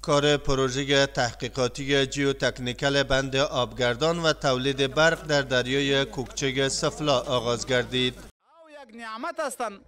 کار پروژه تحقیقاتی جیوتکنیکال بند آبگردان و تولید برق در دریای کوکچه سفلا آغاز گردید. یک نعمت هستند،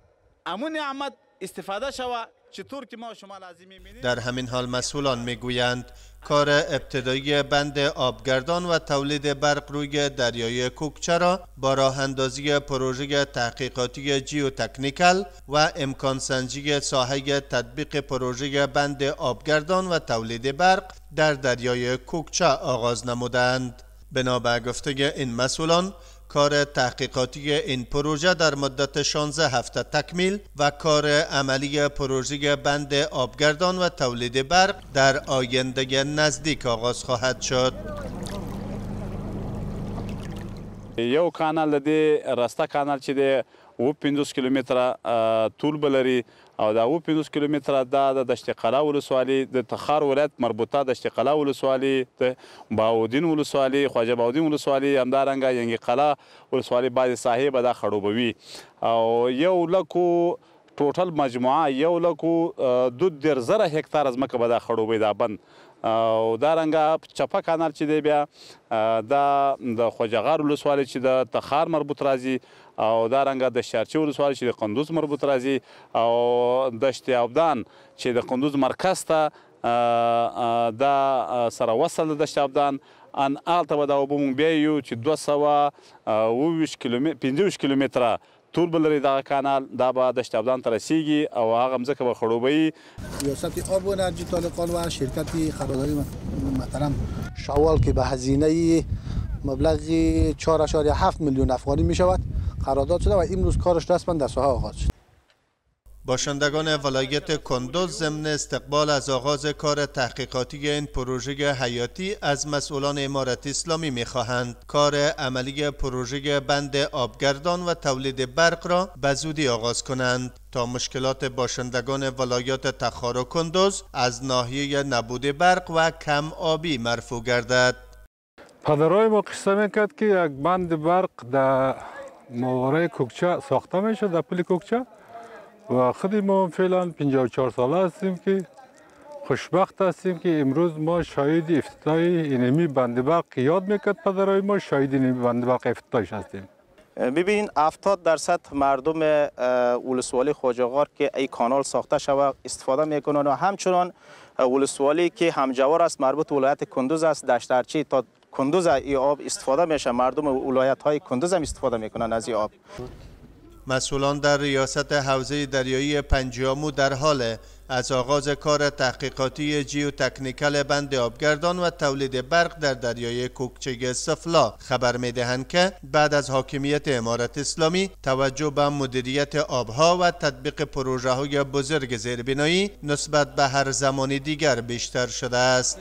امون نعمت استفاده شود. چطور که ما شما لازم می‌بینید. در همین حال مسئولان میگویند کار ابتدایی بند آبگردان و تولید برق روی دریای کوکچه را با راه اندازی پروژه تحقیقاتی جیوتکنیکال و امکان سنجی ساحه تطبیق پروژه بند آبگردان و تولید برق در دریای کوکچه آغاز نمودند. بنا به گفته این مسئولان، کار تحقیقاتی این پروژه در مدت 16 هفته تکمیل و کار عملی پروژه بند آبگردان و تولید برق در آینده نزدیک آغاز خواهد شد. یو کانال د راسته کانال چې د 50 کیلومتره طول بلري او دا 50 کیلومتره د دشت قلعه ولسوالي د تخار ولایت مربوطه دشت قلعه ولسوالي د باودین ولسوالي خواجه باودین ولسوالي همدارنګه ینګي قلعه ولسوالي بعضې ساحې به دا خړوبوي او یو لکو ټوټل مجموعه 1,12,000 هکتار ځمکه به دا خړوبوي دا بند او دارنګه چپه کانال چې دی بیا دا د خوجغار ولسوالي چې د تخار مربوط راځي او دارنګه د شارچي ولسوالي چې د قندوز مربوط راځي او دشت آبدان چې د قندوز مرکز ته دا سره وصل د دشت آبدان ان الته به دا اوبه مونږ بیا یو چې 225 کیلومتره طول بلري دغه کانال دا به دشت آبدان ته رسیږي او هغه مځکه به خړوبوي. ریاست آب و انرژی طالقان و شرکت قراردادی محترم شوال که به هزینه مبلغ 4.7 میلیون افغانی می شود قرارداد شده و امروز کارش رسما در ساحه آغاز شد. باشندگان ولایت کندوز ضمن استقبال از آغاز کار تحقیقاتی این پروژه حیاتی از مسئولان امارت اسلامی می‌خواهند کار عملی پروژه بند آبگردان و تولید برق را به زودی آغاز کنند تا مشکلات باشندگان ولایات تخار و کندوز از ناحیه نبود برق و کم آبی مرفوع گردد. پدرای ما قصه میکرد که یک بند برق در ماورای کوکچه ساخته میشه در پل کوکچه و خود ما فعلا 54 ساله هستیم که خوشبخت هستیم که امروز ما شاهد افتتاح اینمی بند برق یاد میکرد پدرای ما شاهد اینمی بند برق افتتاحش هستیم. ببینید 70% مردم ولسوالی خوجغار که ای کانال ساخته شود استفاده میکنن و همچنان ولسوالی که همجوار است مربوط ولایت کندوز است دشترچی تا کندوز ای آب استفاده میشه مردم ولایت های کندوز هم استفاده میکنن از ای آب. مسئولان در ریاست حوزه دریایی پنجیامو در حال از آغاز کار تحقیقاتی جیوتکنیکال بند آبگردان و تولید برق در دریای کوکچه سفلا خبر می‌دهند که بعد از حاکمیت امارت اسلامی توجه به مدیریت آبها و تطبیق پروژه‌های بزرگ زیربنایی نسبت به هر زمان دیگر بیشتر شده است.